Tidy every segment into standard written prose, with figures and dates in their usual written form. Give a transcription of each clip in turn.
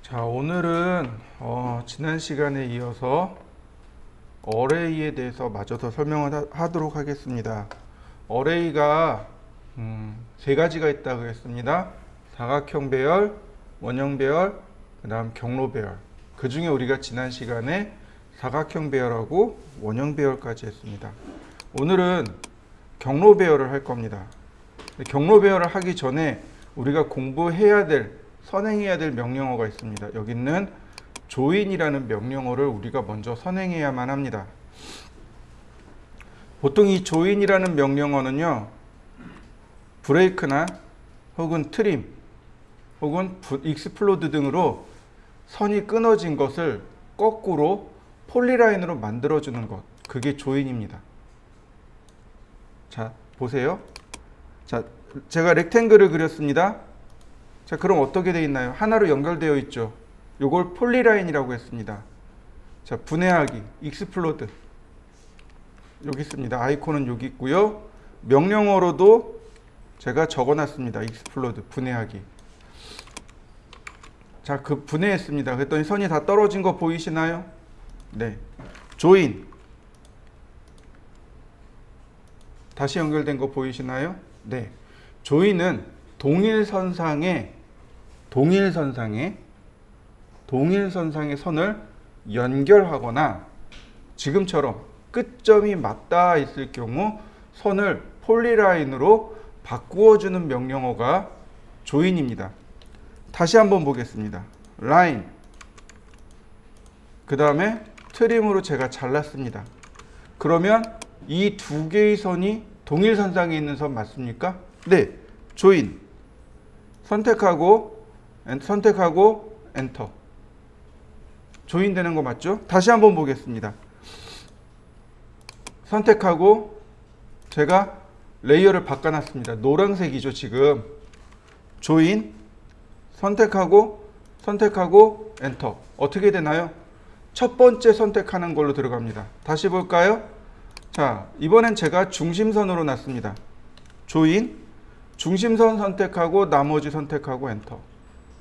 자, 오늘은 지난 시간에 이어서 어레이에 대해서 마저서 설명을 하도록 하겠습니다. 어레이가 세 가지가 있다고 했습니다. 사각형 배열, 원형 배열, 그 다음 경로 배열. 그 중에 우리가 지난 시간에 사각형 배열하고 원형 배열까지 했습니다. 오늘은 경로 배열을 할 겁니다. 경로 배열을 하기 전에 우리가 공부해야 될, 선행해야 될 명령어가 있습니다. 여기 있는 조인이라는 명령어를 우리가 먼저 선행해야만 합니다. 보통 이 조인이라는 명령어는요, 브레이크나 혹은 트림 혹은 익스플로드 등으로 선이 끊어진 것을 거꾸로 폴리라인으로 만들어주는 것, 그게 조인입니다. 자, 보세요. 자, 제가 렉탱글을 그렸습니다. 자, 그럼 어떻게 되어 있나요? 하나로 연결되어 있죠. 요걸 폴리라인이라고 했습니다. 자, 분해하기, 익스플로드. 여기 있습니다. 아이콘은 여기 있고요. 명령어로도 제가 적어놨습니다. 익스플로드, 분해하기. 자, 그 분해했습니다. 그랬더니 선이 다 떨어진 거 보이시나요? 네. 조인. 다시 연결된 거 보이시나요? 네. 조인은 동일선상의 선을 연결하거나 지금처럼 끝점이 맞닿아 있을 경우 선을 폴리라인으로 바꾸어주는 명령어가 조인입니다. 다시 한번 보겠습니다. 라인, 그 다음에 트림으로 제가 잘랐습니다. 그러면 이 두 개의 선이 동일선상에 있는 선 맞습니까? 네, 조인. 선택하고 엔터. 조인 되는 거 맞죠? 다시 한번 보겠습니다. 선택하고 제가 레이어를 바꿔놨습니다. 노란색이죠, 지금. 조인, 선택하고 엔터. 어떻게 되나요? 첫 번째 선택하는 걸로 들어갑니다. 다시 볼까요? 자, 이번엔 제가 중심선으로 놨습니다. 조인, 중심선 선택하고 나머지 선택하고 엔터.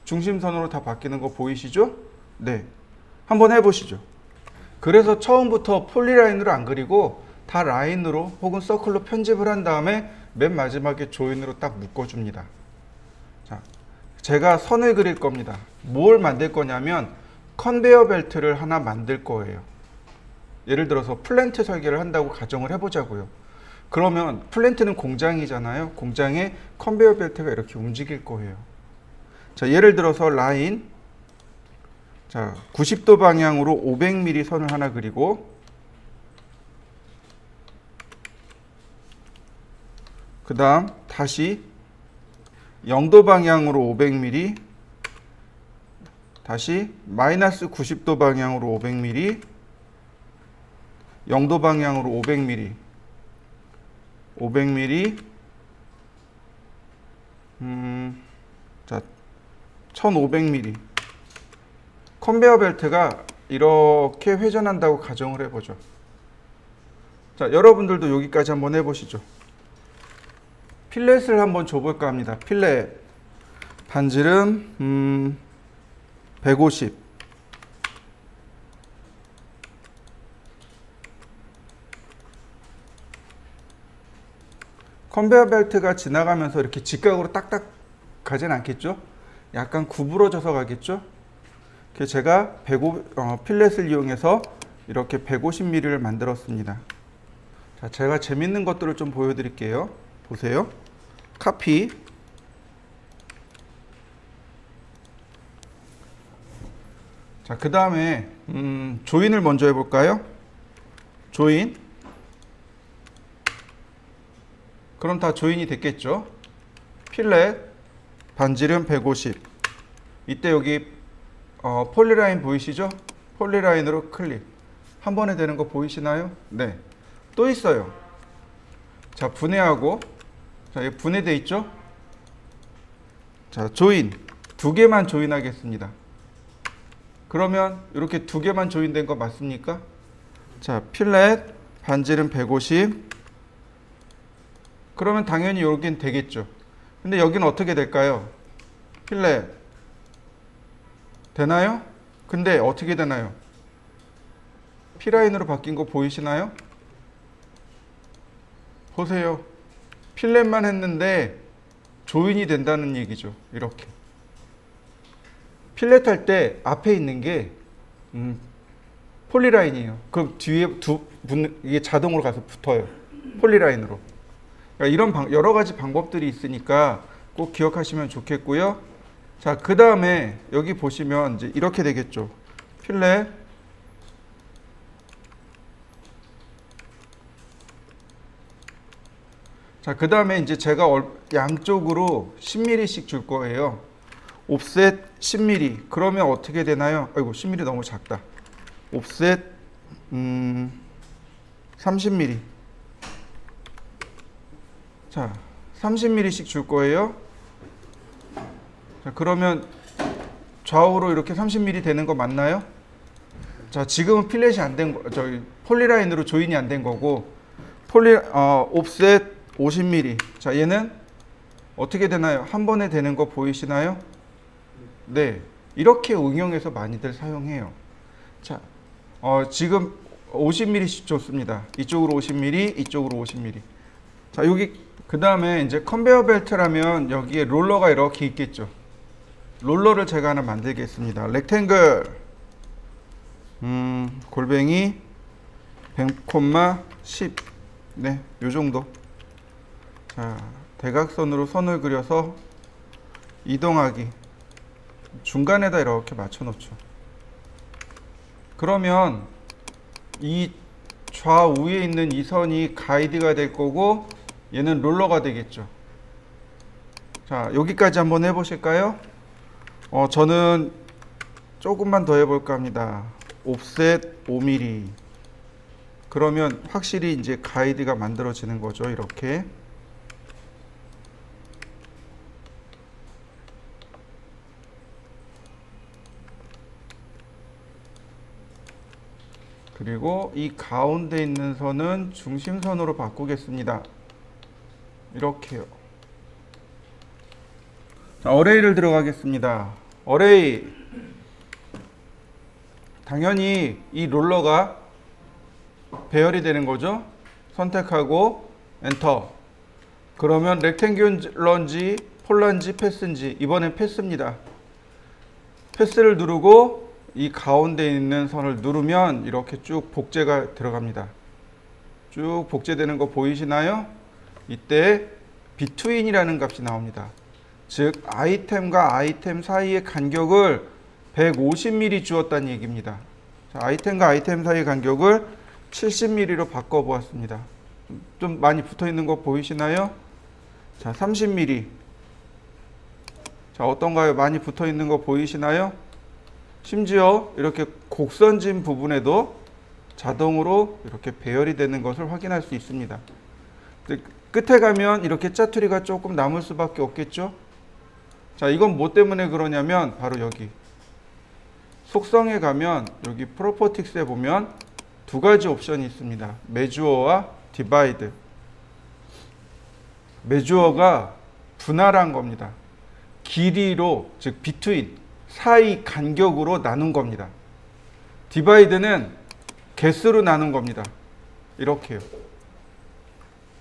중심선으로 다 바뀌는 거 보이시죠? 네. 한번 해보시죠. 그래서 처음부터 폴리라인으로 안 그리고 다 라인으로 혹은 서클로 편집을 한 다음에 맨 마지막에 조인으로 딱 묶어줍니다. 자, 제가 선을 그릴 겁니다. 뭘 만들 거냐면 컨베이어 벨트를 하나 만들 거예요. 예를 들어서 플랜트 설계를 한다고 가정을 해보자고요. 그러면 플랜트는 공장이잖아요. 공장에 컨베이어 벨트가 이렇게 움직일 거예요. 자, 예를 들어서 라인, 자, 90도 방향으로 500mm 선을 하나 그리고, 그 다음 다시 0도 방향으로 500mm, 다시 마이너스 90도 방향으로 500mm, 0도 방향으로 500mm, 500mm, 자, 1500mm. 컨베이어 벨트가 이렇게 회전한다고 가정을 해보죠. 자, 여러분들도 여기까지 한번 해보시죠. 필렛을 한번 줘볼까 합니다. 필렛. 반지름 150. 컨베이어 벨트가 지나가면서 이렇게 직각으로 딱딱 가진 않겠죠? 약간 구부러져서 가겠죠? 그래서 제가 필렛을 이용해서 이렇게 150mm를 만들었습니다. 자, 제가 재밌는 것들을 좀 보여드릴게요. 보세요. 카피. 자, 그 다음에 조인을 먼저 해볼까요? 조인. 그럼 다 조인이 됐겠죠? 필렛, 반지름 150. 이때 여기 폴리라인 보이시죠? 폴리라인으로 클릭. 한 번에 되는 거 보이시나요? 네. 또 있어요. 자, 분해하고. 자, 여기 분해돼 있죠? 자, 조인. 두 개만 조인하겠습니다. 그러면 이렇게 두 개만 조인된 거 맞습니까? 자, 필렛, 반지름 150. 그러면 당연히 여긴 되겠죠. 근데 여기는 어떻게 될까요? 필렛, 되나요? 근데 어떻게 되나요? P라인으로 바뀐 거 보이시나요? 보세요. 필렛만 했는데 조인이 된다는 얘기죠. 이렇게. 필렛 할 때 앞에 있는 게 폴리라인이에요. 그럼 뒤에 이게 자동으로 가서 붙어요. 폴리라인으로. 그러니까 이런 여러 가지 방법들이 있으니까 꼭 기억하시면 좋겠고요. 자, 그 다음에 여기 보시면 이제 이렇게 되겠죠. 필렛. 자, 그 다음에 이제 제가 양쪽으로 10mm씩 줄 거예요. 옵셋 10mm. 그러면 어떻게 되나요? 아이고, 10mm 너무 작다. 옵셋 30mm. 자, 30mm씩 줄 거예요. 자, 그러면 좌우로 이렇게 30mm 되는 거 맞나요? 자, 지금은 필렛이 안 된 거, 저기 폴리라인으로 조인이 안 된 거고, 옵셋 50mm. 자, 얘는 어떻게 되나요? 한 번에 되는 거 보이시나요? 네, 이렇게 응용해서 많이들 사용해요. 자, 지금 50mm씩 줬습니다. 이쪽으로 50mm, 이쪽으로 50mm. 자, 여기 그 다음에 이제 컨베어 벨트라면 여기에 롤러가 이렇게 있겠죠. 롤러를 제가 하나 만들겠습니다. 렉탱글 골뱅이 100,10. 네, 요 정도. 자, 대각선으로 선을 그려서 이동하기. 중간에다 이렇게 맞춰 놓죠. 그러면 이 좌우에 있는 이 선이 가이드가 될 거고, 얘는 롤러가 되겠죠. 자, 여기까지 한번 해보실까요? 저는 조금만 더 해볼까 합니다. 옵셋 5mm. 그러면 확실히 이제 가이드가 만들어지는 거죠. 이렇게. 그리고 이 가운데 있는 선은 중심선으로 바꾸겠습니다. 이렇게요. 자, 어레이를 들어가겠습니다. 어레이. 당연히 이 롤러가 배열이 되는 거죠. 선택하고 엔터. 그러면 렉탱귤런지, 폴란지, 패스인지. 이번엔 패스입니다. 패스를 누르고 이 가운데 있는 선을 누르면 이렇게 쭉 복제가 들어갑니다. 쭉 복제되는 거 보이시나요? 이때 비트윈이라는 값이 나옵니다. 즉 아이템과 아이템 사이의 간격을 150mm 주었다는 얘기입니다. 자, 아이템과 아이템 사이의 간격을 70mm로 바꿔 보았습니다. 좀 많이 붙어 있는 거 보이시나요? 자, 30mm. 자, 어떤가요? 많이 붙어 있는 거 보이시나요? 심지어 이렇게 곡선진 부분에도 자동으로 이렇게 배열이 되는 것을 확인할 수 있습니다. 끝에 가면 이렇게 짜투리가 조금 남을 수밖에 없겠죠. 자, 이건 뭐 때문에 그러냐면 바로 여기 속성에 가면 여기 프로퍼틱스에 보면 두 가지 옵션이 있습니다. 메주어와 디바이드. 메주어가 분할한 겁니다. 길이로, 즉 비트윈, 사이 간격으로 나눈 겁니다. 디바이드는 개수로 나눈 겁니다. 이렇게요.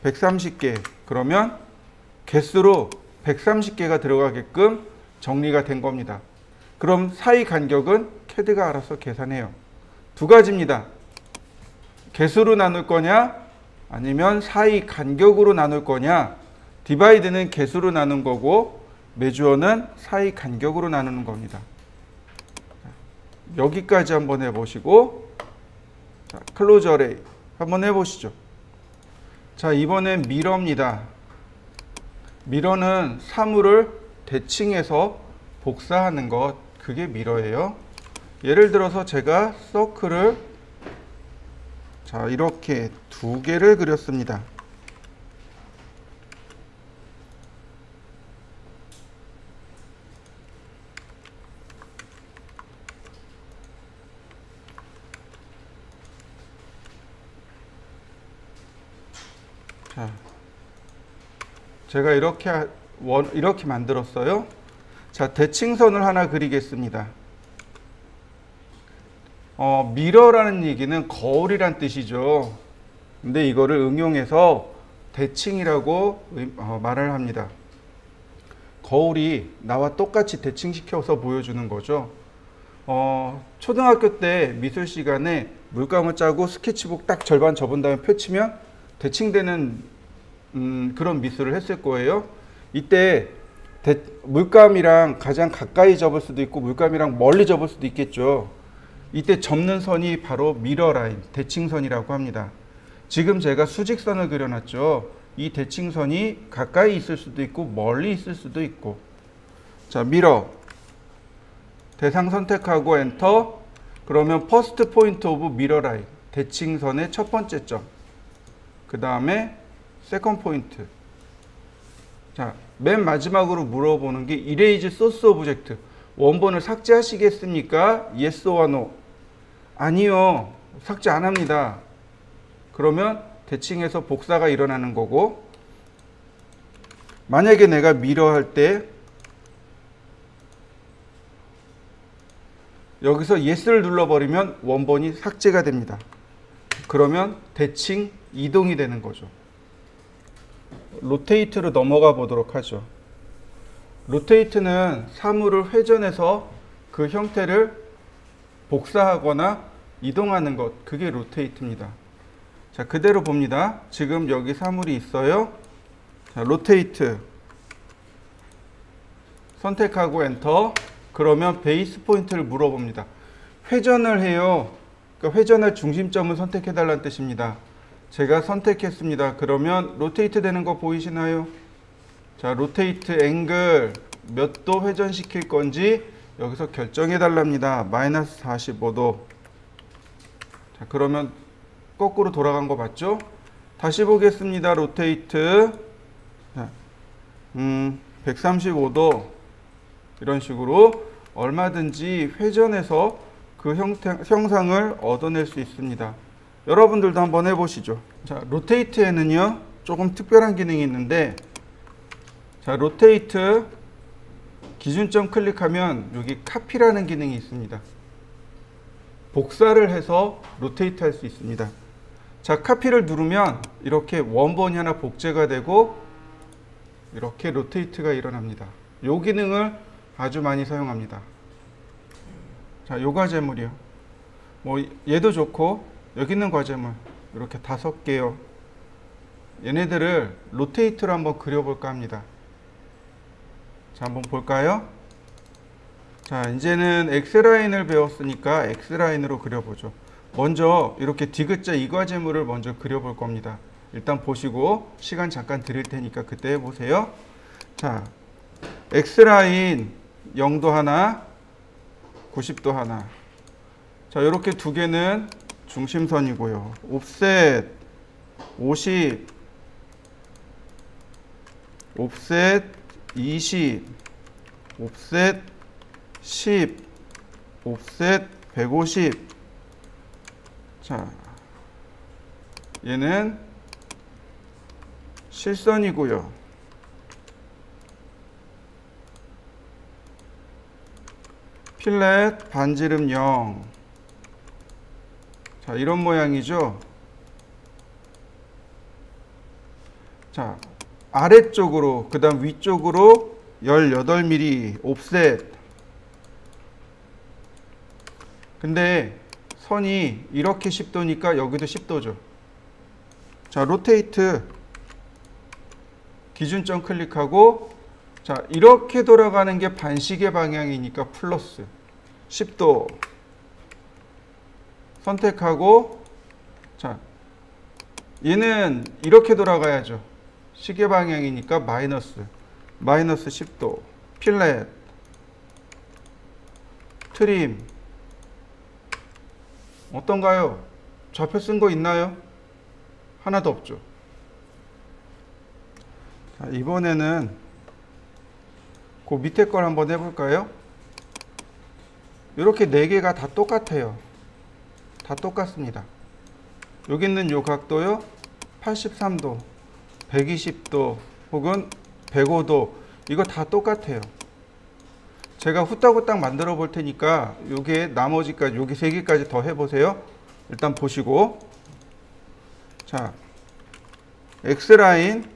130개. 그러면 개수로 130개가 들어가게끔 정리가 된 겁니다. 그럼 사이 간격은 캐드가 알아서 계산해요. 두 가지입니다. 개수로 나눌 거냐 아니면 사이 간격으로 나눌 거냐. 디바이드는 개수로 나눈 거고 메주어는 사이 간격으로 나누는 겁니다. 여기까지 한번 해보시고, 자, 클로즈 어레이 한번 해보시죠. 자, 이번엔 미러입니다. 미러는 사물을 대칭해서 복사하는 것, 그게 미러예요. 예를 들어서 제가 서클을 자, 이렇게 두 개를 그렸습니다. 자, 제가 이렇게 만들었어요. 자, 대칭선을 하나 그리겠습니다. 미러라는 얘기는 거울이란 뜻이죠. 근데 이거를 응용해서 대칭이라고 말을 합니다. 거울이 나와 똑같이 대칭시켜서 보여주는 거죠. 초등학교 때 미술 시간에 물감을 짜고 스케치북 딱 절반 접은 다음에 펼치면 대칭되는 그런 미술을 했을 거예요. 이때 물감이랑 가장 가까이 접을 수도 있고 물감이랑 멀리 접을 수도 있겠죠. 이때 접는 선이 바로 미러 라인, 대칭선이라고 합니다. 지금 제가 수직선을 그려놨죠. 이 대칭선이 가까이 있을 수도 있고 멀리 있을 수도 있고. 자, 미러. 대상 선택하고 엔터. 그러면 퍼스트 포인트 오브 미러 라인, 대칭선의 첫 번째 점. 그 다음에 세컨드 포인트. 자, 맨 마지막으로 물어보는 게 이레이즈 소스 오브젝트. 원본을 삭제하시겠습니까? Yes or no? 아니요. 삭제 안 합니다. 그러면 대칭해서 복사가 일어나는 거고, 만약에 내가 미러 할 때 여기서 Yes를 눌러버리면 원본이 삭제가 됩니다. 그러면 대칭 이동이 되는 거죠. 로테이트로 넘어가 보도록 하죠. 로테이트는 사물을 회전해서 그 형태를 복사하거나 이동하는 것, 그게 로테이트입니다. 자, 그대로 봅니다. 지금 여기 사물이 있어요. 자, 로테이트 선택하고 엔터. 그러면 베이스 포인트를 물어봅니다. 회전을 해요. 그러니까 회전할 중심점을 선택해 달라는 뜻입니다. 제가 선택했습니다. 그러면 로테이트 되는 거 보이시나요? 자, 로테이트 앵글 몇 도 회전시킬 건지 여기서 결정해 달랍니다. 마이너스 45도. 자, 그러면 거꾸로 돌아간 거 맞죠? 다시 보겠습니다. 로테이트. 자, 135도. 이런 식으로 얼마든지 회전해서 그 형상을 얻어낼 수 있습니다. 여러분들도 한번 해보시죠. 자, 로테이트에는요, 조금 특별한 기능이 있는데, 자, 로테이트 기준점 클릭하면 여기 카피라는 기능이 있습니다. 복사를 해서 로테이트 할 수 있습니다. 자, 카피를 누르면 이렇게 원본이 하나 복제가 되고 이렇게 로테이트가 일어납니다. 이 기능을 아주 많이 사용합니다. 자, 요 과제물이요. 뭐 얘도 좋고 여기 있는 과제물 이렇게 5개요. 얘네들을 로테이트로 한번 그려볼까 합니다. 자, 한번 볼까요? 자, 이제는 X라인을 배웠으니까 X라인으로 그려보죠. 먼저 이렇게 디귿자 이 과제물을 먼저 그려볼 겁니다. 일단 보시고 시간 잠깐 드릴 테니까 그때 해보세요. 자, X라인 0도 하나, 90도 하나. 자, 이렇게 두 개는 중심선이고요. 옵셋 50, 옵셋 20, 옵셋 10, 옵셋 150. 자, 얘는 실선이고요. 필렛 반지름 0. 자, 이런 모양이죠. 자, 아래쪽으로 그 다음 위쪽으로 18mm 옵셋. 근데 선이 이렇게 10도니까 여기도 10도죠. 자, 로테이트 기준점 클릭하고, 자, 이렇게 돌아가는 게 반시계 방향이니까 플러스 10도 선택하고, 자, 얘는 이렇게 돌아가야죠. 시계 방향이니까 마이너스 10도. 필렛 트림 어떤가요? 좌표 쓴 거 있나요? 하나도 없죠. 자, 이번에는 그 밑에 걸 한번 해볼까요? 이렇게 4개가 다 똑같아요. 다 똑같습니다. 여기 있는 요 각도요, 83도, 120도 혹은 105도. 이거 다 똑같아요. 제가 후딱후딱 만들어 볼 테니까 요게 나머지까지 요게 3개까지 더 해보세요. 일단 보시고, 자, X라인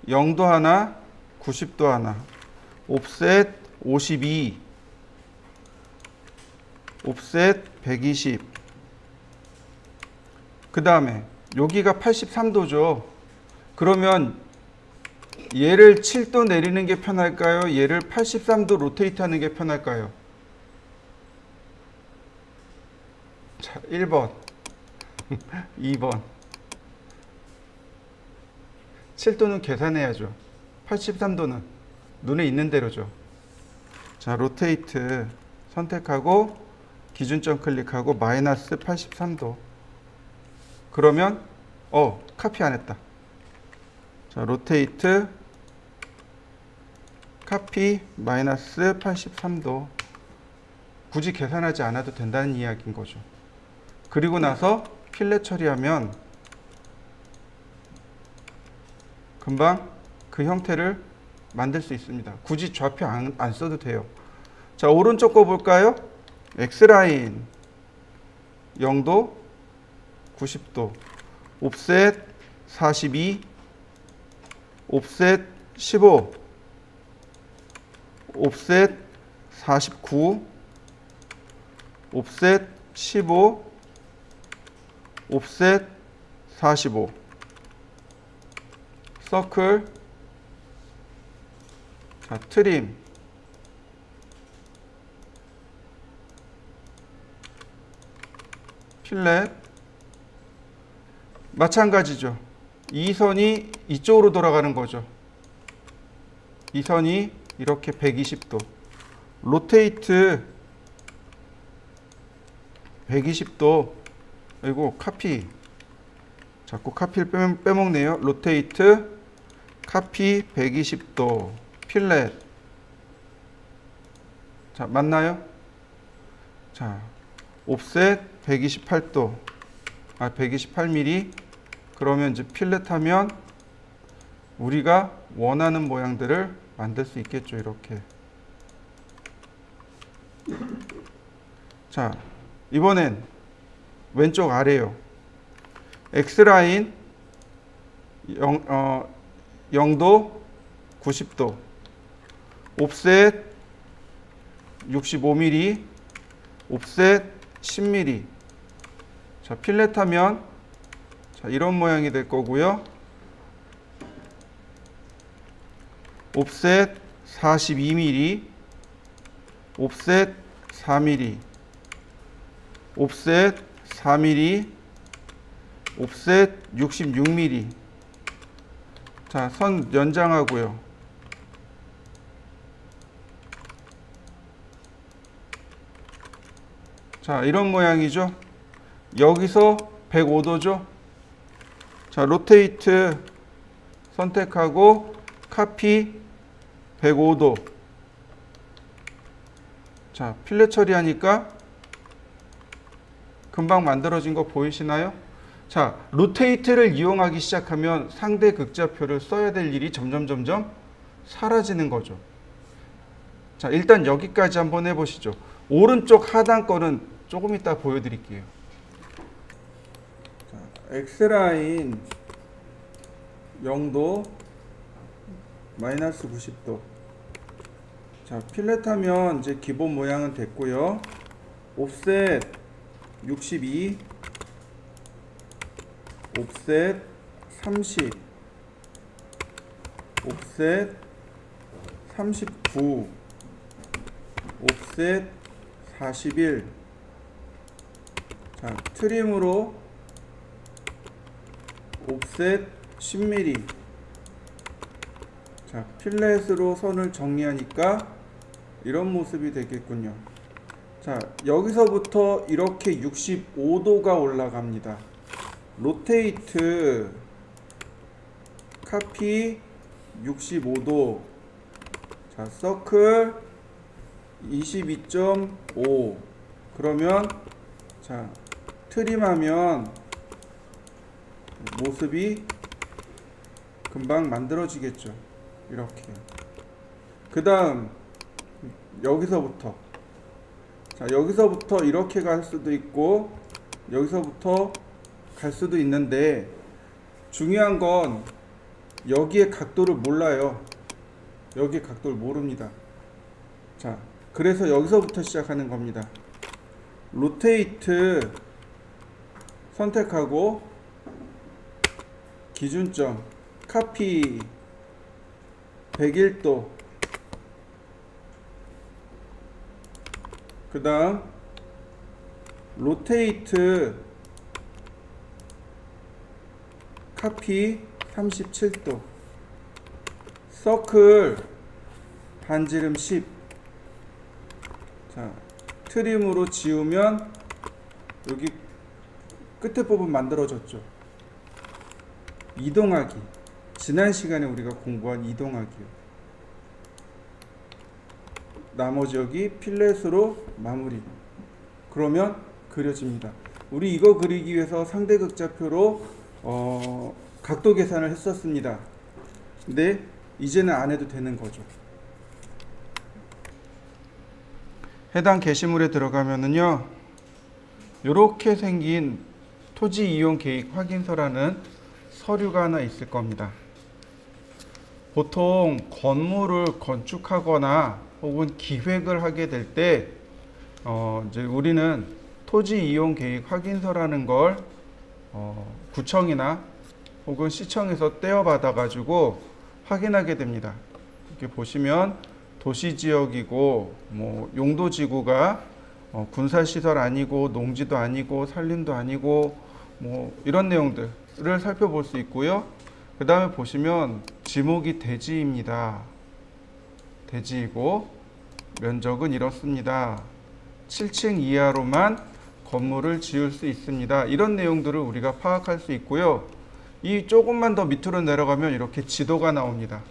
0도 하나, 90도 하나, 옵셋 52, 옵셋 120. 그 다음에 여기가 83도죠. 그러면 얘를 7도 내리는 게 편할까요? 얘를 83도 로테이트 하는 게 편할까요? 자, 1번, 2번. 7도는 계산해야죠. 83도는 눈에 있는 대로죠. 자, 로테이트 선택하고 기준점 클릭하고 마이너스 83도. 그러면 카피 안 했다. 자, 로테이트 카피 마이너스 83도. 굳이 계산하지 않아도 된다는 이야기인 거죠. 그리고 나서 필렛 처리하면 금방 그 형태를 만들 수 있습니다. 굳이 좌표 안 써도 돼요. 자, 오른쪽 거 볼까요? X라인 0도 90도, 옵셋 42, 옵셋 15, 옵셋 49, 옵셋 15, 옵셋 45, 서클, 자, 트림, 필렛, 마찬가지죠. 이 선이 이쪽으로 돌아가는 거죠. 이 선이 이렇게 120도. 로테이트 120도. 그리고 카피. 자꾸 카피를 빼먹네요. 로테이트 카피 120도. 필렛. 자, 맞나요? 자, 옵셋 128도. 128mm. 그러면 이제 필렛 하면 우리가 원하는 모양들을 만들 수 있겠죠. 이렇게. 자, 이번엔 왼쪽 아래요. X라인 0도 90도, 옵셋 65mm, 옵셋 10mm. 자, 필렛 하면 자, 이런 모양이 될 거고요. 옵셋 42mm, 옵셋 4mm, 옵셋 4mm, 옵셋 66mm. 자, 선 연장하고요. 자, 이런 모양이죠. 여기서 105도죠. 자, 로테이트 선택하고 카피 105도. 자, 필렛 처리하니까 금방 만들어진 거 보이시나요? 자, 로테이트를 이용하기 시작하면 상대 극좌표를 써야 될 일이 점점 사라지는 거죠. 자, 일단 여기까지 한번 해보시죠. 오른쪽 하단 거는 조금 이따 보여드릴게요. 자, X라인 0도 마이너스 90도. 자, 필렛 하면 이제 기본 모양은 됐고요. 옵셋 62, 옵셋 30, 옵셋 39, 옵셋 41. 자, 트림으로 옵셋 10mm. 자, 필렛으로 선을 정리하니까 이런 모습이 되겠군요. 자, 여기서부터 이렇게 65도가 올라갑니다. 로테이트 카피 65도. 자, 서클 22.5. 그러면 자, 트림하면 모습이 금방 만들어지겠죠. 이렇게. 그 다음 여기서부터, 자, 여기서부터 이렇게 갈 수도 있고 여기서부터 갈 수도 있는데, 중요한 건 여기의 각도를 몰라요. 여기의 각도를 모릅니다. 자, 그래서 여기서부터 시작하는 겁니다. 로테이트 선택하고 기준점 카피 101도, 그 다음 로테이트 카피 37도, 서클 반지름 10. 자, 트림으로 지우면 여기 끝에 부분 만들어졌죠. 이동하기, 지난 시간에 우리가 공부한 이동하기요. 나머지 여기 필렛으로 마무리. 그러면 그려집니다. 우리 이거 그리기 위해서 상대극좌표로 각도 계산을 했었습니다. 근데 이제는 안 해도 되는 거죠. 해당 게시물에 들어가면은요, 이렇게 생긴 토지 이용 계획 확인서라는 서류가 하나 있을 겁니다. 보통 건물을 건축하거나 혹은 기획을 하게 될 때 이제 우리는 토지 이용 계획 확인서라는 걸 구청이나 혹은 시청에서 떼어받아 가지고 확인하게 됩니다. 이렇게 보시면 도시지역이고 뭐 용도지구가 군사시설 아니고 농지도 아니고 산림도 아니고 뭐 이런 내용들을 살펴볼 수 있고요. 그 다음에 보시면 지목이 대지입니다. 대지이고 면적은 이렇습니다. 7층 이하로만 건물을 지을 수 있습니다. 이런 내용들을 우리가 파악할 수 있고요. 이 조금만 더 밑으로 내려가면 이렇게 지도가 나옵니다.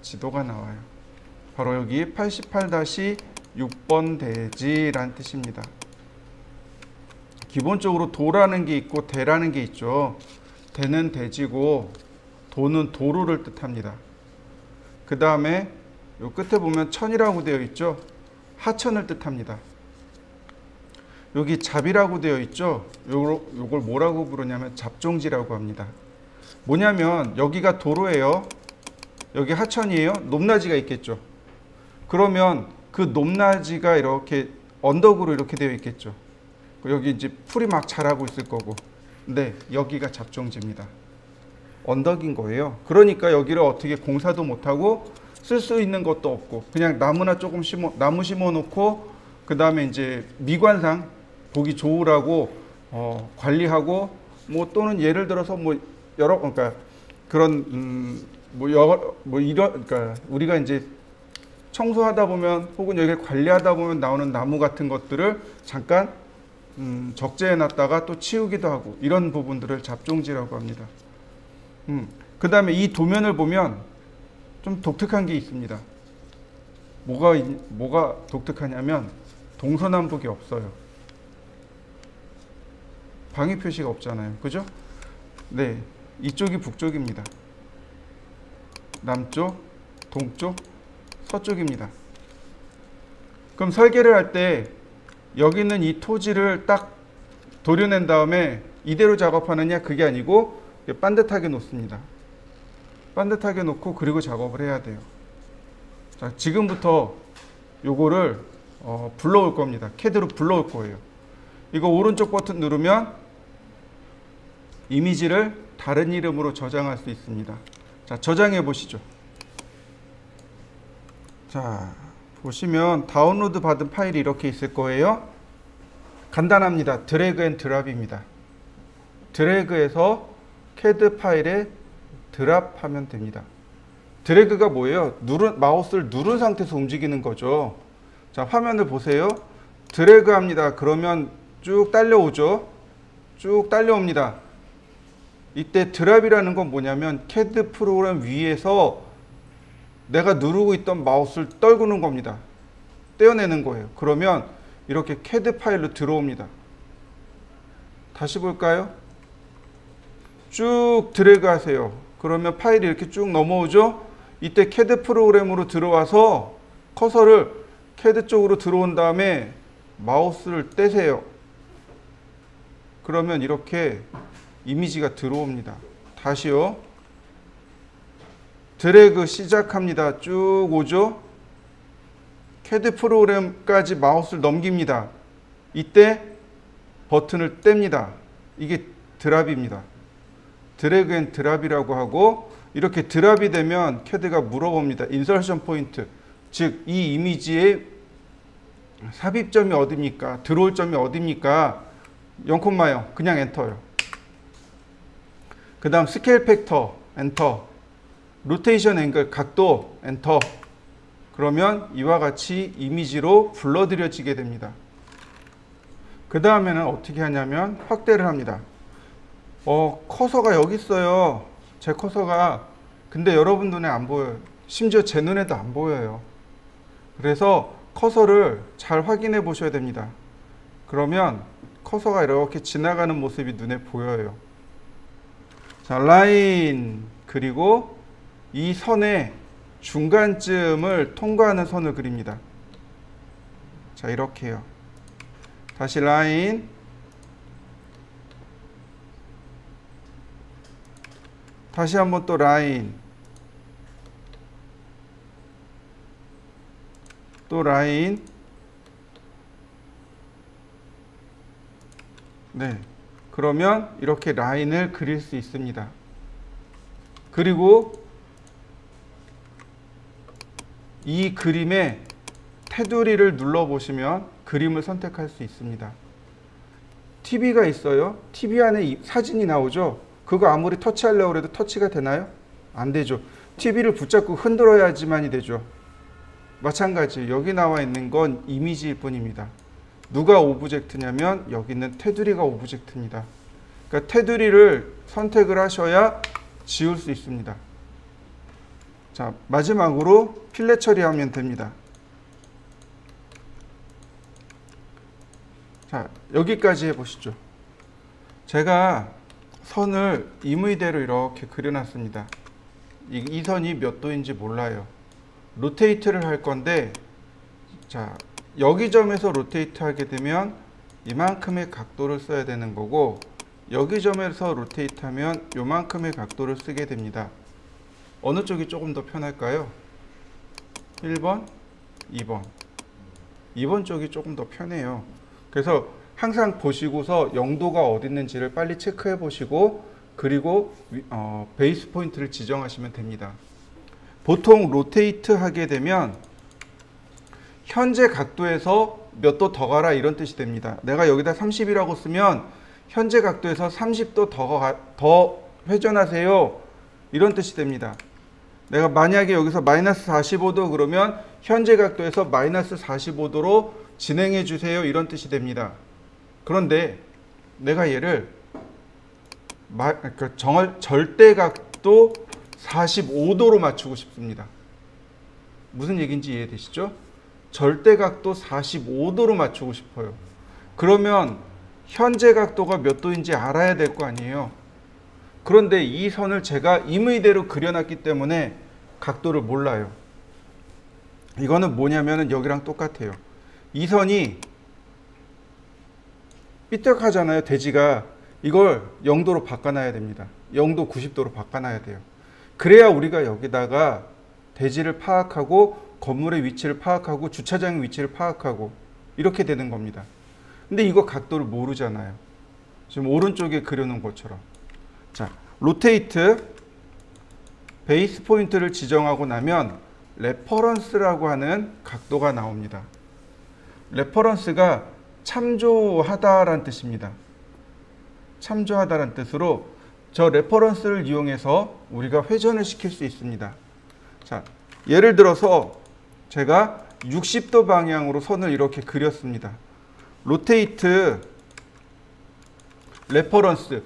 지도가 나와요. 바로 여기 88-6번 대지라는 뜻입니다. 기본적으로 도라는 게 있고 대라는 게 있죠. 대는 대지고 도는 도로를 뜻합니다. 그 다음에 요 끝에 보면 천이라고 되어 있죠. 하천을 뜻합니다. 여기 잡이라고 되어 있죠. 요걸 뭐라고 부르냐면 잡종지라고 합니다. 뭐냐면 여기가 도로예요. 여기 하천이에요. 높낮이가 있겠죠. 그러면 그 높낮이가 이렇게 언덕으로 이렇게 되어 있겠죠. 여기 이제 풀이 막 자라고 있을 거고. 근데 여기가 잡종지입니다. 언덕인 거예요. 그러니까 여기를 어떻게 공사도 못하고 쓸 수 있는 것도 없고 그냥 나무나 조금 나무 심어 놓고 그 다음에 이제 미관상 보기 좋으라고 관리하고 뭐 또는 예를 들어서 뭐 여러 그러니까 그런 그러니까 우리가 이제 청소하다 보면 혹은 여기를 관리하다 보면 나오는 나무 같은 것들을 잠깐 적재해 놨다가 또 치우기도 하고 이런 부분들을 잡종지라고 합니다. 그 다음에 이 도면을 보면 좀 독특한 게 있습니다. 뭐가 독특하냐면 동서남북이 없어요. 방위 표시가 없잖아요. 그죠? 네, 이쪽이 북쪽입니다. 남쪽, 동쪽, 서쪽입니다. 그럼 설계를 할 때 여기 있는 이 토지를 딱 도려낸 다음에 이대로 작업하느냐 그게 아니고 반듯하게 놓습니다. 반듯하게 놓고 그리고 작업을 해야 돼요. 자, 지금부터 요거를 불러올 겁니다. 캐드로 불러올 거예요. 이거 오른쪽 버튼 누르면 이미지를 다른 이름으로 저장할 수 있습니다. 자, 저장해 보시죠. 자, 보시면 다운로드 받은 파일이 이렇게 있을 거예요. 간단합니다. 드래그 앤 드랍입니다. 드래그해서 캐드 파일에 드랍하면 됩니다. 드래그가 뭐예요? 마우스를 누른 상태에서 움직이는 거죠. 자, 화면을 보세요. 드래그 합니다. 그러면 쭉 딸려오죠. 쭉 딸려옵니다. 이때 드랍이라는 건 뭐냐면 캐드 프로그램 위에서 내가 누르고 있던 마우스를 떨구는 겁니다. 떼어내는 거예요. 그러면 이렇게 캐드 파일로 들어옵니다. 다시 볼까요? 쭉 드래그 하세요. 그러면 파일이 이렇게 쭉 넘어오죠. 이때 캐드 프로그램으로 들어와서 커서를 CAD 쪽으로 들어온 다음에 마우스를 떼세요. 그러면 이렇게 이미지가 들어옵니다. 다시요. 드래그 시작합니다. 쭉 오죠. CAD 프로그램까지 마우스를 넘깁니다. 이때 버튼을 뗍니다. 이게 드랍입니다. 드래그 앤 드랍이라고 하고, 이렇게 드랍이 되면 CAD가 물어봅니다. 인서션 포인트, 즉 이 이미지의 삽입점이 어디입니까? 들어올 점이 어디입니까? 0,0 그냥 엔터요. 그 다음 스케일 팩터 엔터, 로테이션 앵글 각도 엔터. 그러면 이와 같이 이미지로 불러들여지게 됩니다. 그 다음에는 어떻게 하냐면 확대를 합니다. 커서가 여기 있어요. 제 커서가. 근데 여러분 눈에 안 보여요. 심지어 제 눈에도 안 보여요. 그래서 커서를 잘 확인해 보셔야 됩니다. 그러면 커서가 이렇게 지나가는 모습이 눈에 보여요. 자, 라인, 그리고 이 선의 중간쯤을 통과하는 선을 그립니다. 자, 이렇게요. 다시 라인, 다시 한번 또 라인, 또 라인. 네, 그러면 이렇게 라인을 그릴 수 있습니다. 그리고 이 그림의 테두리를 눌러보시면 그림을 선택할 수 있습니다. TV가 있어요. TV 안에 사진이 나오죠. 그거 아무리 터치하려고 해도 터치가 되나요? 안 되죠. TV를 붙잡고 흔들어야지만이 되죠. 마찬가지 여기 나와 있는 건 이미지일 뿐입니다. 누가 오브젝트냐면 여기 있는 테두리가 오브젝트입니다. 그러니까 테두리를 선택을 하셔야 지울 수 있습니다. 자, 마지막으로 필렛 처리하면 됩니다. 자, 여기까지 해보시죠. 제가 선을 임의대로 이렇게 그려놨습니다. 이 선이 몇 도인지 몰라요. 로테이트를 할 건데, 자, 여기 점에서 로테이트 하게 되면 이만큼의 각도를 써야 되는 거고, 여기 점에서 로테이트 하면 요만큼의 각도를 쓰게 됩니다. 어느 쪽이 조금 더 편할까요? 1번, 2번. 2번 쪽이 조금 더 편해요. 그래서 항상 보시고서 영도가 어디 있는지를 빨리 체크해 보시고, 그리고 베이스 포인트를 지정하시면 됩니다. 보통 로테이트 하게 되면 현재 각도에서 몇 도 더 가라 이런 뜻이 됩니다. 내가 여기다 30이라고 쓰면 현재 각도에서 30도 더 회전하세요 이런 뜻이 됩니다. 내가 만약에 여기서 마이너스 45도 그러면 현재 각도에서 마이너스 45도로 진행해 주세요 이런 뜻이 됩니다. 그런데 내가 얘를 절대각도 45도로 맞추고 싶습니다. 무슨 얘기인지 이해되시죠? 절대각도 45도로 맞추고 싶어요. 그러면 현재 각도가 몇 도인지 알아야 될 거 아니에요. 그런데 이 선을 제가 임의대로 그려놨기 때문에 각도를 몰라요. 이거는 뭐냐면 여기랑 똑같아요. 이 선이 삐딱하잖아요. 대지가. 이걸 0도로 바꿔놔야 됩니다. 0도 90도로 바꿔놔야 돼요. 그래야 우리가 여기다가 대지를 파악하고 건물의 위치를 파악하고 주차장의 위치를 파악하고 이렇게 되는 겁니다. 근데 이거 각도를 모르잖아요. 지금 오른쪽에 그려놓은 것처럼. 자, 로테이트 베이스 포인트를 지정하고 나면 레퍼런스라고 하는 각도가 나옵니다. 레퍼런스가 참조하다라는 뜻입니다. 참조하다라는 뜻으로 저 레퍼런스를 이용해서 우리가 회전을 시킬 수 있습니다. 자, 예를 들어서 제가 60도 방향으로 선을 이렇게 그렸습니다. 로테이트 레퍼런스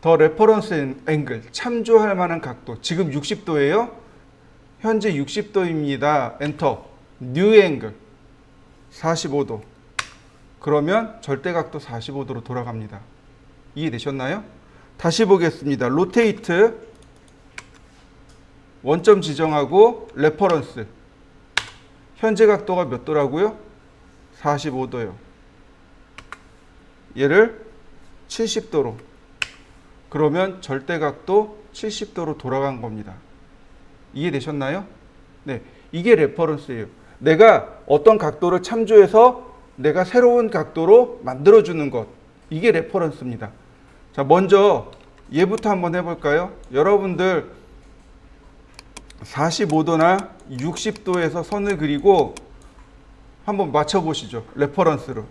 더 레퍼런스 앵글 참조할 만한 각도 지금 60도예요. 현재 60도입니다. 엔터 뉴 앵글 45도 그러면 절대각도 45도로 돌아갑니다. 이해되셨나요? 다시 보겠습니다. 로테이트 원점 지정하고 레퍼런스 현재 각도가 몇 도라고요? 45도요. 얘를 70도로. 그러면 절대각도 70도로 돌아간 겁니다. 이해되셨나요? 네, 이게 레퍼런스예요. 내가 어떤 각도를 참조해서 내가 새로운 각도로 만들어주는 것. 이게 레퍼런스입니다. 자, 먼저 얘부터 한번 해볼까요? 여러분들 45도나 60도에서 선을 그리고 한번 맞춰보시죠. 레퍼런스로.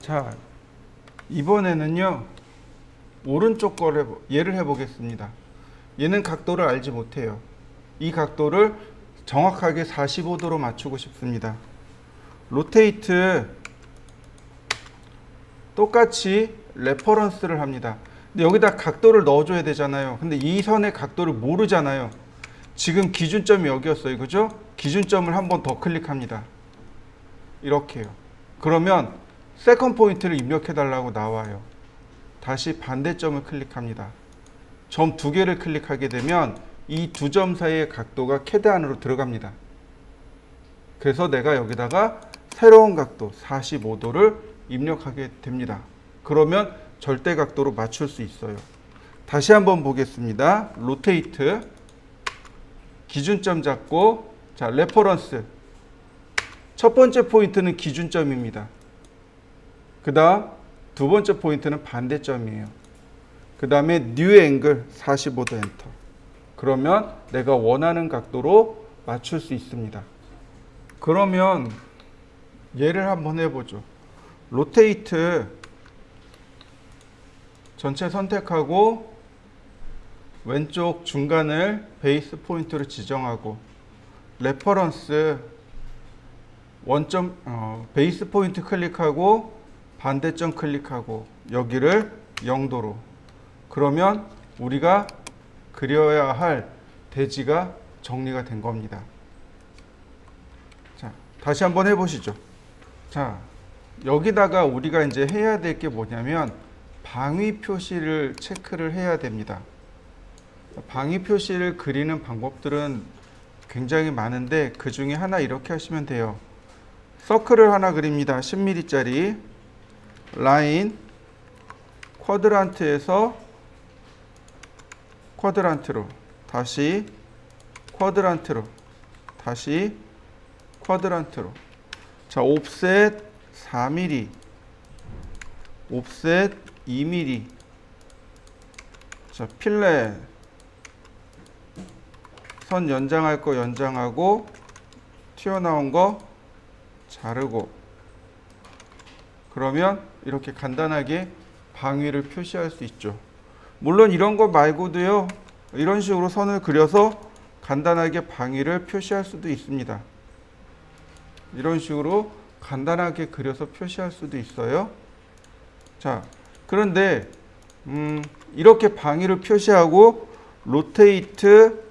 자, 이번에는요 오른쪽 거를 얘를 해보겠습니다. 얘는 각도를 알지 못해요. 이 각도를 정확하게 45도로 맞추고 싶습니다. 로테이트 똑같이 레퍼런스를 합니다. 근데 여기다 각도를 넣어줘야 되잖아요. 근데 이 선의 각도를 모르잖아요. 지금 기준점이 여기였어요. 그죠? 기준점을 한 번 더 클릭합니다. 이렇게요. 그러면 세컨 포인트를 입력해 달라고 나와요. 다시 반대점을 클릭합니다. 점 두 개를 클릭하게 되면 이 두 점 사이의 각도가 CAD 안으로 들어갑니다. 그래서 내가 여기다가 새로운 각도 45도를 입력하게 됩니다. 그러면 절대 각도로 맞출 수 있어요. 다시 한번 보겠습니다. 로테이트 기준점 잡고, 자, 레퍼런스 첫 번째 포인트는 기준점입니다. 그 다음 두 번째 포인트는 반대점이에요. 그 다음에 뉴 앵글 45도 엔터. 그러면 내가 원하는 각도로 맞출 수 있습니다. 그러면 얘를 한번 해보죠. 로테이트 전체 선택하고 왼쪽 중간을 베이스 포인트로 지정하고, 레퍼런스 원점 베이스 포인트 클릭하고 반대점 클릭하고 여기를 0도로. 그러면 우리가 그려야 할 대지가 정리가 된 겁니다. 자, 다시 한번 해보시죠. 자, 여기다가 우리가 이제 해야 될 게 뭐냐면 방위 표시를 체크를 해야 됩니다. 방위 표시를 그리는 방법들은 굉장히 많은데 그 중에 하나 이렇게 하시면 돼요. 서클을 하나 그립니다. 10mm짜리 라인 쿼드란트에서 쿼드란트로, 다시 쿼드란트로, 다시 쿼드란트로. 자, 옵셋 4mm, 옵셋 2mm. 자, 필렛 선 연장할 거 연장하고 튀어나온 거 자르고. 그러면 이렇게 간단하게 방위를 표시할 수 있죠. 물론 이런 거 말고도요, 이런 식으로 선을 그려서 간단하게 방위를 표시할 수도 있습니다. 이런 식으로 간단하게 그려서 표시할 수도 있어요. 자, 그런데 이렇게 방위를 표시하고 로테이트,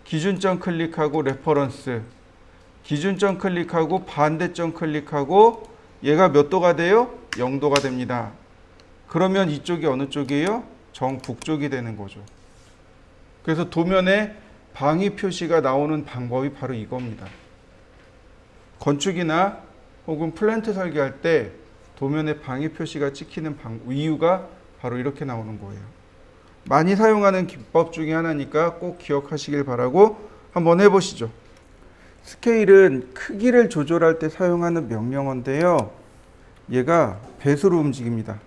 기준점 클릭하고 레퍼런스, 기준점 클릭하고 반대점 클릭하고 얘가 몇 도가 돼요? 0도가 됩니다. 그러면 이쪽이 어느 쪽이에요? 정북쪽이 되는 거죠. 그래서 도면에 방위 표시가 나오는 방법이 바로 이겁니다. 건축이나 혹은 플랜트 설계할 때 도면에 방위 표시가 찍히는 이유가 바로 이렇게 나오는 거예요. 많이 사용하는 기법 중에 하나니까 꼭 기억하시길 바라고 한번 해보시죠. 스케일은 크기를 조절할 때 사용하는 명령어인데요. 얘가 배수로 움직입니다.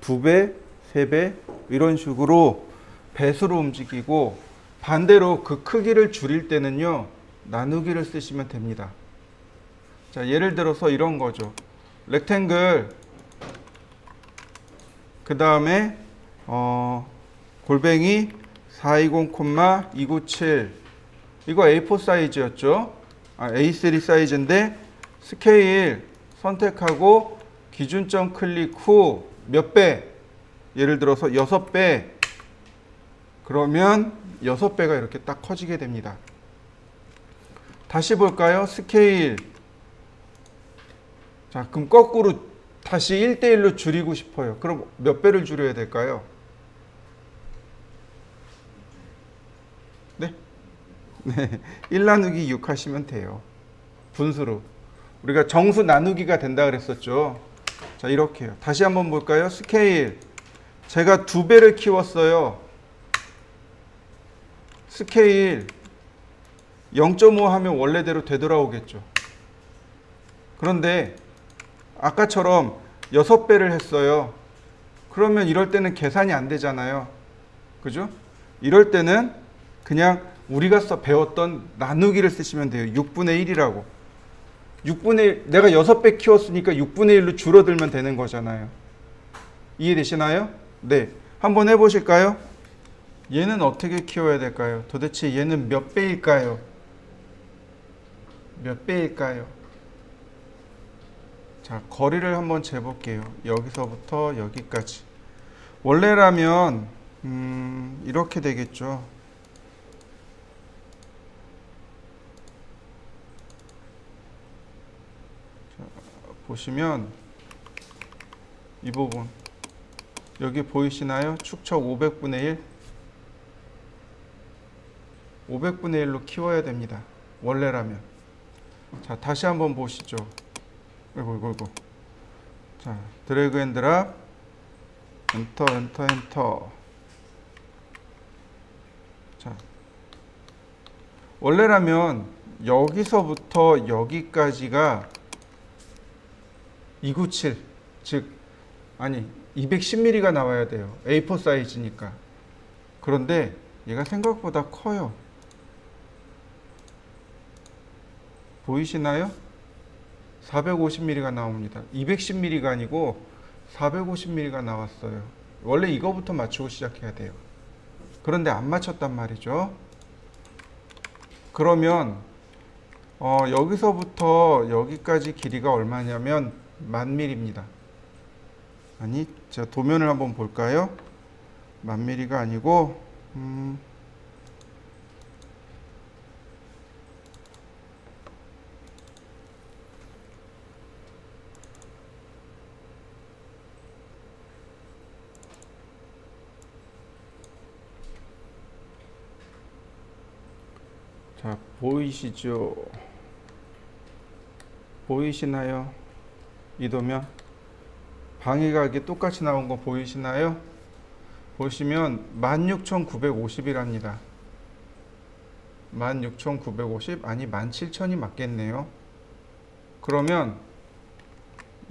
2배, 3배 이런 식으로 배수로 움직이고, 반대로 그 크기를 줄일 때는요, 나누기를 쓰시면 됩니다. 자, 예를 들어서 이런 거죠. 렉탱글, 그 다음에 골뱅이 420,297, 이거 A4 사이즈였죠. A3 사이즈인데 스케일 선택하고 기준점 클릭 후 몇 배? 예를 들어서 6배. 그러면 6배가 이렇게 딱 커지게 됩니다. 다시 볼까요? 스케일. 자, 그럼 거꾸로 다시 1대1로 줄이고 싶어요. 그럼 몇 배를 줄여야 될까요? 네? 네, 1 나누기 6 하시면 돼요. 분수로. 우리가 정수 나누기가 된다 그랬었죠. 자, 이렇게요. 다시 한번 볼까요? 스케일. 제가 2배를 키웠어요. 스케일 0.5 하면 원래대로 되돌아오겠죠. 그런데 아까처럼 6배를 했어요. 그러면 이럴 때는 계산이 안 되잖아요. 그죠? 이럴 때는 그냥 우리가 배웠던 나누기를 쓰시면 돼요. 6분의 1이라고. 6분의 1, 내가 6배 키웠으니까 6분의 1로 줄어들면 되는 거잖아요. 이해되시나요? 네. 한번 해보실까요? 얘는 어떻게 키워야 될까요? 도대체 얘는 몇 배일까요? 몇 배일까요? 자, 거리를 한번 재볼게요. 여기서부터 여기까지. 원래라면 이렇게 되겠죠. 자, 보시면 이 부분 여기 보이시나요? 축척 500분의 1. 500분의 1로 키워야 됩니다. 원래라면. 자, 다시 한번 보시죠. 이거. 자, 드래그 앤 드랍. 엔터, 엔터, 엔터. 자, 원래라면 여기서부터 여기까지가 297, 즉, 아니, 210mm가 나와야 돼요. A4 사이즈니까. 그런데 얘가 생각보다 커요. 보이시나요? 450mm가 나옵니다. 210mm가 아니고 450mm가 나왔어요. 원래 이거부터 맞추고 시작해야 돼요. 그런데 안 맞췄단 말이죠. 그러면 여기서부터 여기까지 길이가 얼마냐면 10,000mm입니다. 아니, 제가 도면을 한번 볼까요? 10,000mm가 아니고 자, 보이시죠? 보이시나요? 이 도면 방위가 이렇게 똑같이 나온 거 보이시나요? 보시면 16,950이랍니다. 16,950 아니 17,000이 맞겠네요. 그러면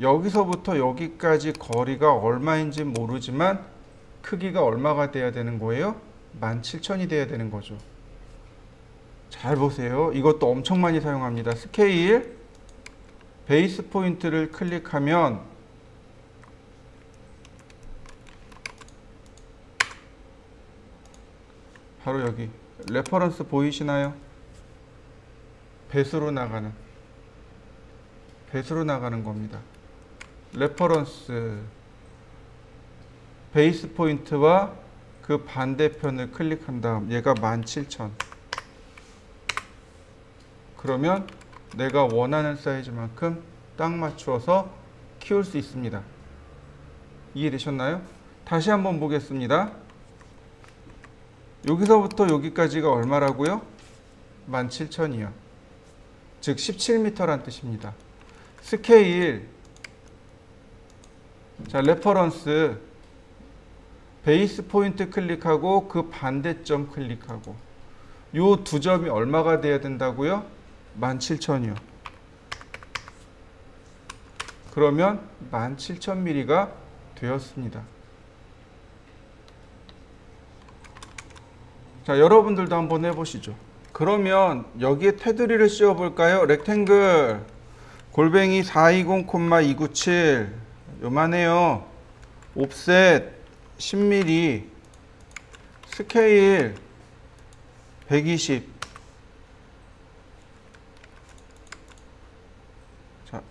여기서부터 여기까지 거리가 얼마인지 모르지만 크기가 얼마가 돼야 되는 거예요? 17,000이 돼야 되는 거죠. 잘 보세요. 이것도 엄청 많이 사용합니다. 스케일 베이스 포인트를 클릭하면 바로 여기 레퍼런스 보이시나요? 배수로 나가는 겁니다. 레퍼런스 베이스 포인트와 그 반대편을 클릭한 다음 얘가 17,000. 그러면 내가 원하는 사이즈만큼 딱 맞추어서 키울 수 있습니다. 이해되셨나요? 다시 한번 보겠습니다. 여기서부터 여기까지가 얼마라고요? 17,000이요. 즉 17m란 뜻입니다. 스케일 자 레퍼런스 베이스 포인트 클릭하고 그 반대점 클릭하고 요 두 점이 얼마가 돼야 된다고요? 17,000이요. 그러면 17,000mm가 되었습니다. 자, 여러분들도 한번 해보시죠. 그러면 여기에 테두리를 씌워 볼까요? 렉탱글 골뱅이 420,297 요만해요. 옵셋 10mm 스케일 120. 자,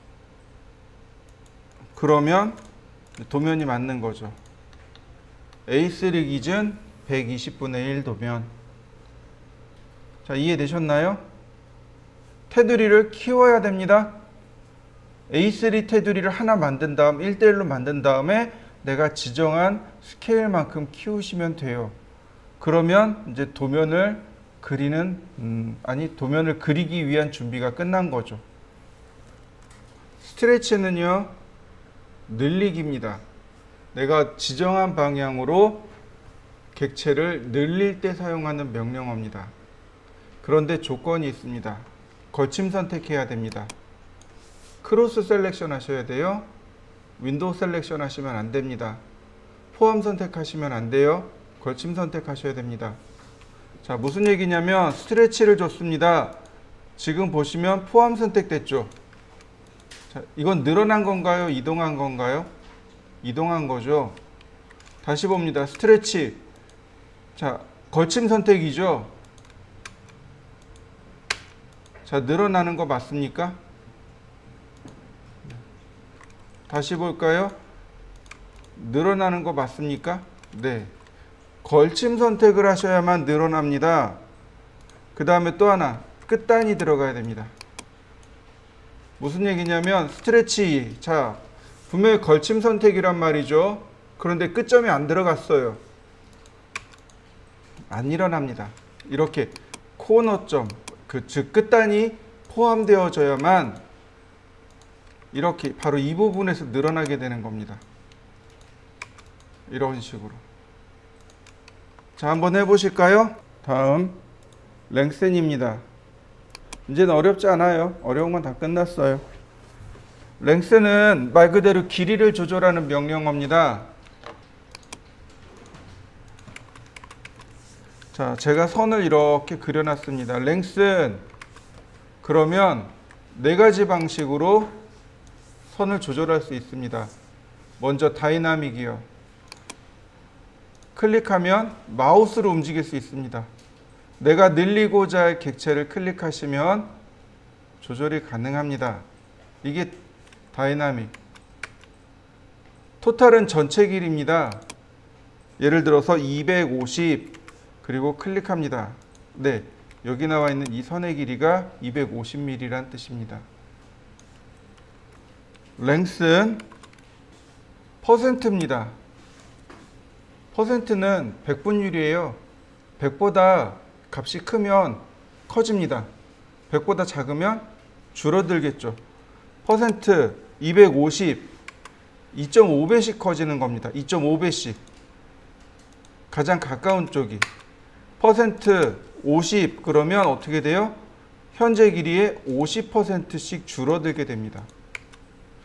그러면 도면이 맞는 거죠. A3 기준 120분의 1 도면. 자, 이해되셨나요? 테두리를 키워야 됩니다. A3 테두리를 하나 만든 다음 1대1로 만든 다음에 내가 지정한 스케일만큼 키우시면 돼요. 그러면 이제 도면을 도면을 그리기 위한 준비가 끝난 거죠. 스트레치는요, 늘리기입니다. 내가 지정한 방향으로 객체를 늘릴 때 사용하는 명령어입니다. 그런데 조건이 있습니다. 거침 선택해야 됩니다. 크로스 셀렉션 하셔야 돼요. 윈도우 셀렉션 하시면 안 됩니다. 포함 선택하시면 안 돼요. 걸침 선택하셔야 됩니다. 자, 무슨 얘기냐면 스트레치를 줬습니다. 지금 보시면 포함 선택됐죠. 자, 이건 늘어난 건가요? 이동한 건가요? 이동한 거죠. 다시 봅니다. 스트레치. 자, 걸침 선택이죠. 자, 늘어나는 거 맞습니까? 다시 볼까요? 늘어나는 거 맞습니까? 네. 걸침 선택을 하셔야만 늘어납니다. 그 다음에 또 하나, 끝단이 들어가야 됩니다. 무슨 얘기냐면 스트레치. 자, 분명히 걸침 선택이란 말이죠. 그런데 끝점이 안 들어갔어요. 안 일어납니다. 이렇게 코너점, 즉 끝단이 포함되어져야만 이렇게 바로 이 부분에서 늘어나게 되는 겁니다. 이런 식으로. 자, 한번 해보실까요? 다음 랭센입니다. 이제는 어렵지 않아요. 어려운 건 다 끝났어요. 랭센은 말 그대로 길이를 조절하는 명령어입니다. 자, 제가 선을 이렇게 그려놨습니다. 랭슨. 그러면 네 가지 방식으로 선을 조절할 수 있습니다. 먼저 다이나믹이요. 클릭하면 마우스로 움직일 수 있습니다. 내가 늘리고자 할 객체를 클릭하시면 조절이 가능합니다. 이게 다이나믹. 토탈은 전체 길이입니다. 예를 들어서 250 그리고 클릭합니다. 네, 여기 나와 있는 이 선의 길이가 250mm란 뜻입니다. 랭스는 퍼센트입니다. 퍼센트는 백분율이에요. 100보다 값이 크면 커집니다. 100보다 작으면 줄어들겠죠. 퍼센트 250, 2.5배씩 커지는 겁니다. 2.5배씩. 가장 가까운 쪽이. 퍼센트 50 그러면 어떻게 돼요? 현재 길이의 50%씩 줄어들게 됩니다.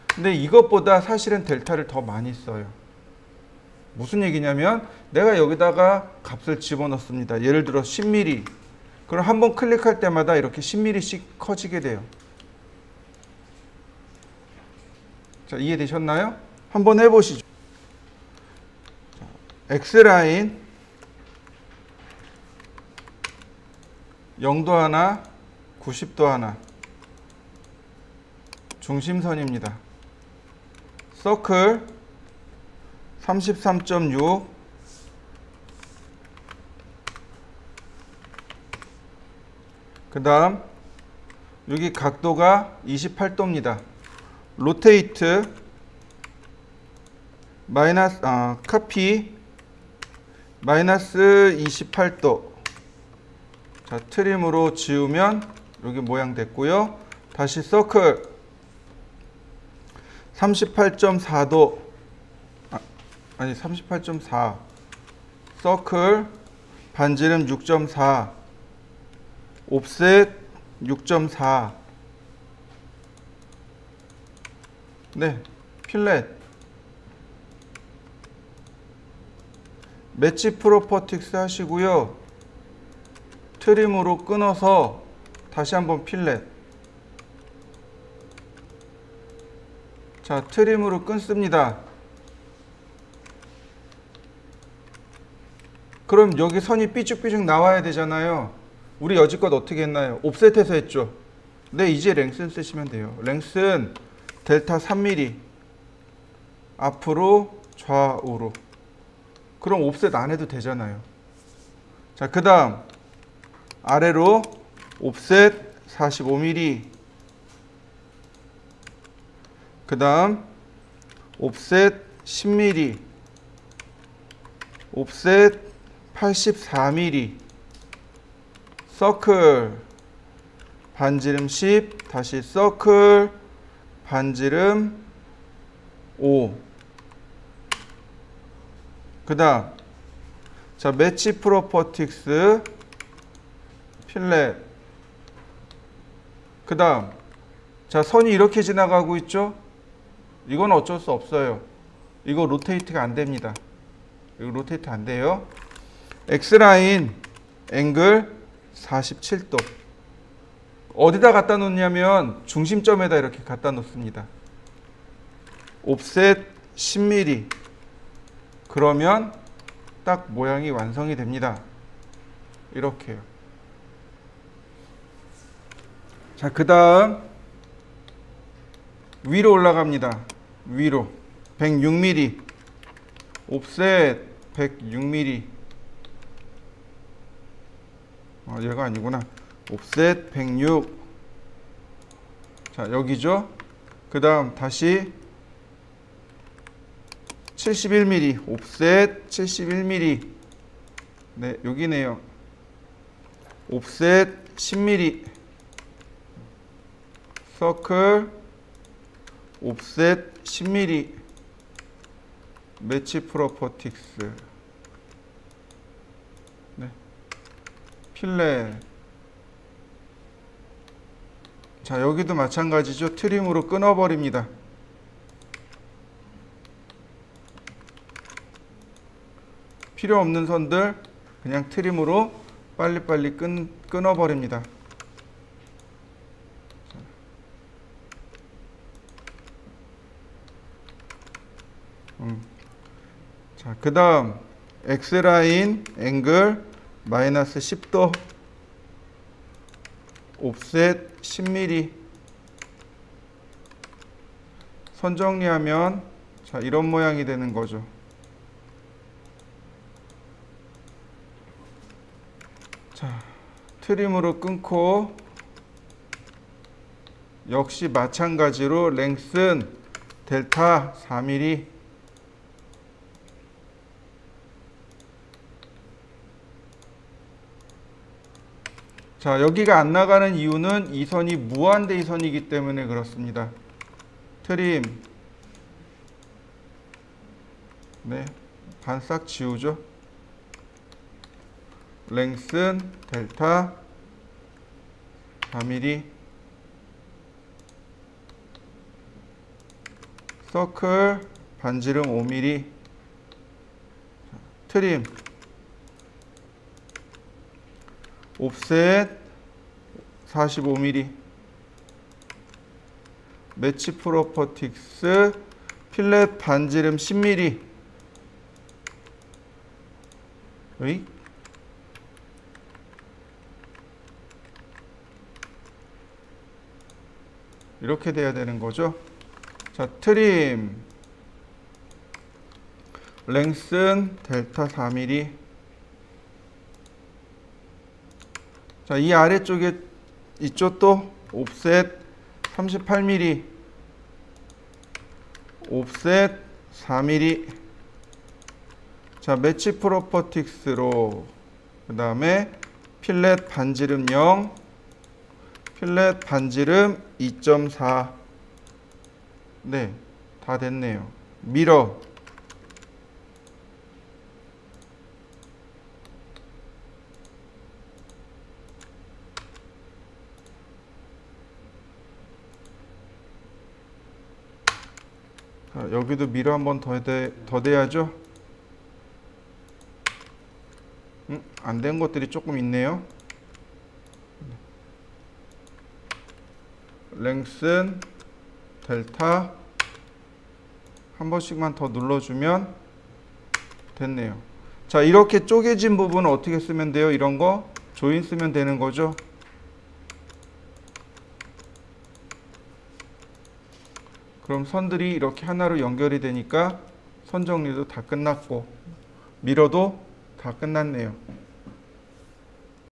근데 이것보다 사실은 델타를 더 많이 써요. 무슨 얘기냐면 내가 여기다가 값을 집어넣습니다. 예를 들어 10mm. 그럼 한번 클릭할 때마다 이렇게 10mm씩 커지게 돼요. 자, 이해되셨나요? 한번 해보시죠. X라인 0도 하나, 90도 하나. 중심선입니다. 서클 33.6 그 다음 여기 각도가 28도입니다. 로테이트 카피 마이너스 28도. 자, 트림으로 지우면 여기 모양 됐고요. 다시 서클 38.4도 38.4 서클 반지름 6.4 옵셋 6.4 네, 필렛 매치 프로퍼틱스 하시고요. 트림으로 끊어서 다시 한번 필렛. 자, 트림으로 끊습니다. 그럼 여기 선이 삐죽삐죽 나와야 되잖아요. 우리 여지껏 어떻게 했나요? 옵셋해서 했죠. 네, 이제 랭슨 쓰시면 돼요. 랭슨 델타 3mm 앞으로 좌우로. 그럼 옵셋 안 해도 되잖아요. 자, 그 다음 아래로 옵셋 45mm. 그 다음 옵셋 10mm. 옵셋 84mm. 서클 반지름 10 다시 서클 반지름 5. 그 다음 자, 매치 프로퍼틱스 필렛. 그 다음 자, 선이 이렇게 지나가고 있죠. 이건 어쩔 수 없어요. 이거 로테이트가 안 됩니다. 이거 로테이트 안 돼요. X라인 앵글 47도. 어디다 갖다 놓냐면 중심점에다 이렇게 갖다 놓습니다. 옵셋 10mm. 그러면 딱 모양이 완성이 됩니다. 이렇게요. 자, 그 다음 위로 올라갑니다. 위로 106mm. 옵셋 106mm. 얘가 아니구나. 옵셋 106. 자, 여기죠. 그 다음 다시 71mm. 옵셋 71mm. 네, 여기네요. 옵셋 10mm. 서클 옵셋 10mm. 매치 프로퍼틱스. 네. 필렛. 자, 여기도 마찬가지죠. 트림으로 끊어버립니다. 필요 없는 선들 그냥 트림으로 빨리빨리 끊어버립니다. 자, 그 다음 X라인 앵글 마이너스 10도 옵셋 10mm. 선 정리하면 자, 이런 모양이 되는 거죠. 자, 트림으로 끊고 역시 마찬가지로 랭슨 델타 4mm. 자, 여기가 안 나가는 이유는 이 선이 무한대 선이기 때문에 그렇습니다. 트림. 네, 반 싹 지우죠. 랭슨 델타 4mm, 서클 반지름 5mm, 트림 옵셋 45mm, 매치 프로퍼틱스 필렛 반지름 10mm. 의? 이렇게 돼야 되는 거죠. 자, 트림 랭슨 델타 4mm. 자, 이 아래쪽에 이쪽도 옵셋 38mm, 옵셋 4mm. 자, 매치 프로퍼틱스로 그 다음에 필렛 반지름 0, 필렛 반지름 2.4. 네, 다 됐네요. 미러 자, 여기도 미러 한 번 더 돼야죠. 안 된 것들이 조금 있네요. 랭슨 델타 한 번씩만 더 눌러주면 됐네요. 자, 이렇게 쪼개진 부분은 어떻게 쓰면 돼요? 이런 거 조인 쓰면 되는 거죠. 그럼 선들이 이렇게 하나로 연결이 되니까 선 정리도 다 끝났고 미러도 다 끝났네요.